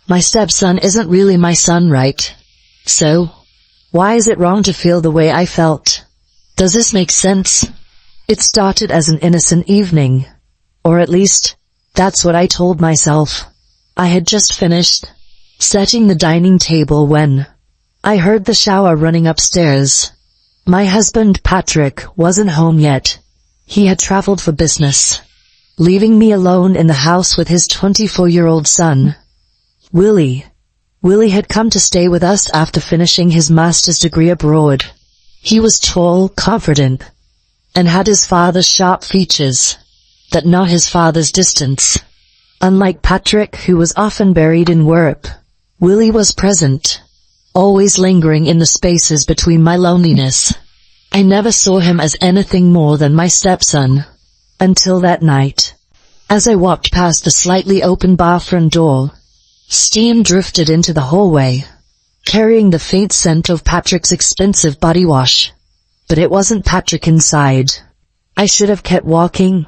My stepson isn't really my son, right? So, why is it wrong to feel the way I felt? Does this make sense? It started as an innocent evening. Or at least, that's what I told myself. I had just finished setting the dining table when I heard the shower running upstairs. My husband Patrick wasn't home yet. He had traveled for business, leaving me alone in the house with his 24-year-old son, Willie. Willie had come to stay with us after finishing his master's degree abroad. He was tall, confident, and had his father's sharp features, but not his father's distance. Unlike Patrick, who was often buried in work, Willie was present, always lingering in the spaces between my loneliness. I never saw him as anything more than my stepson, until that night. As I walked past the slightly open bathroom door, steam drifted into the hallway, carrying the faint scent of Patrick's expensive body wash. But it wasn't Patrick inside. I should have kept walking.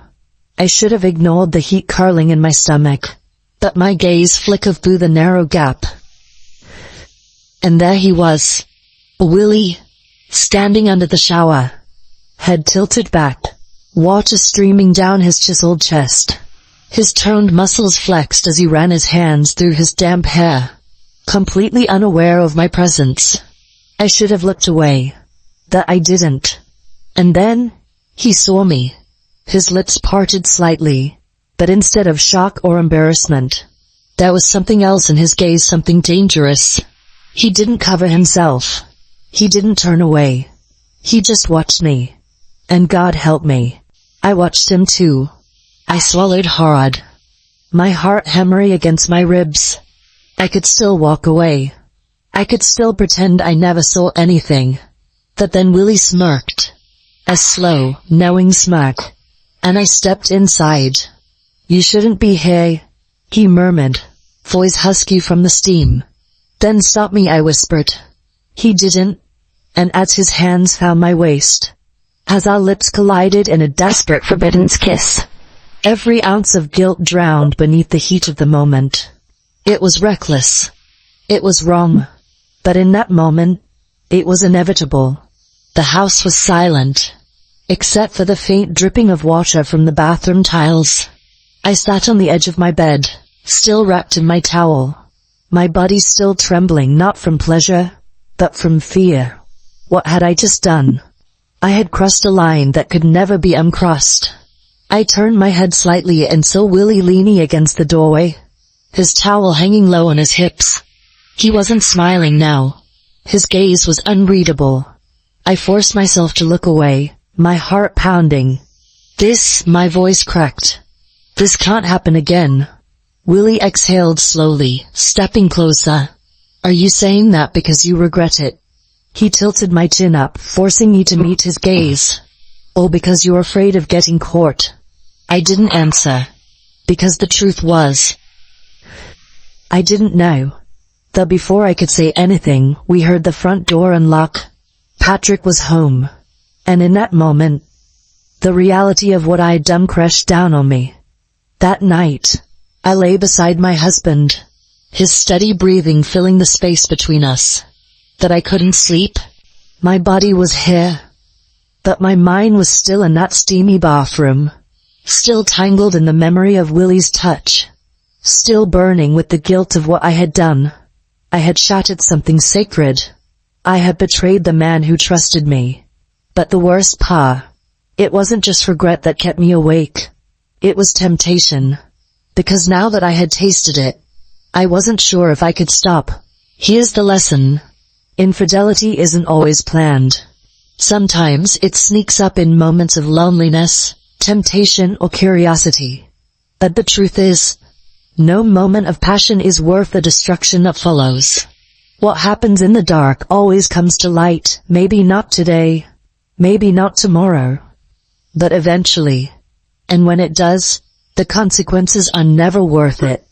I should have ignored the heat curling in my stomach. But my gaze flickered through the narrow gap. And there he was, Willie, standing under the shower, head tilted back, water streaming down his chiseled chest. His toned muscles flexed as he ran his hands through his damp hair, completely unaware of my presence. I should have looked away. That I didn't. And then, he saw me. His lips parted slightly, but instead of shock or embarrassment, there was something else in his gaze, something dangerous. He didn't cover himself. He didn't turn away. He just watched me. And God help me, I watched him too. I swallowed hard, my heart hammering against my ribs. I could still walk away. I could still pretend I never saw anything. But then Willie smirked, a slow, knowing smirk, and I stepped inside. You shouldn't be here, he murmured, voice husky from the steam. Then stop me, I whispered. He didn't, and as his hands found my waist, as our lips collided in a desperate forbidden kiss, every ounce of guilt drowned beneath the heat of the moment. It was reckless. It was wrong. But in that moment, it was inevitable. The house was silent, except for the faint dripping of water from the bathroom tiles. I sat on the edge of my bed, still wrapped in my towel, my body still trembling, not from pleasure, but from fear. What had I just done? I had crossed a line that could never be uncrossed. I turned my head slightly and saw Willie leaning against the doorway, his towel hanging low on his hips. He wasn't smiling now. His gaze was unreadable. I forced myself to look away, my heart pounding. My voice cracked. This can't happen again. Willie exhaled slowly, stepping closer. Are you saying that because you regret it? He tilted my chin up, forcing me to meet his gaze. Or because you're afraid of getting caught? I didn't answer. Because the truth was, I didn't know. Though before I could say anything, we heard the front door unlock. Patrick was home. And in that moment, the reality of what I had done crashed down on me. That night, I lay beside my husband, his steady breathing filling the space between us. That I couldn't sleep. My body was here, but my mind was still in that steamy bathroom, still tangled in the memory of Willie's touch, still burning with the guilt of what I had done. I had shattered something sacred. I had betrayed the man who trusted me. But the worst part, it wasn't just regret that kept me awake. It was temptation. Because now that I had tasted it, I wasn't sure if I could stop. Here's the lesson. Infidelity isn't always planned. Sometimes it sneaks up in moments of loneliness, temptation, or curiosity. But the truth is, no moment of passion is worth the destruction that follows. What happens in the dark always comes to light, maybe not today, maybe not tomorrow, but eventually. And when it does, the consequences are never worth it.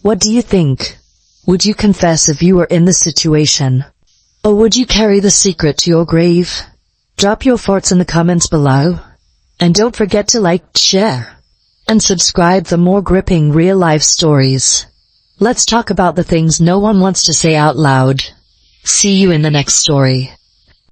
What do you think? Would you confess if you were in the situation? Or would you carry the secret to your grave? Drop your thoughts in the comments below. And don't forget to like, share, and subscribe for more gripping real-life stories. Let's talk about the things no one wants to say out loud. See you in the next story.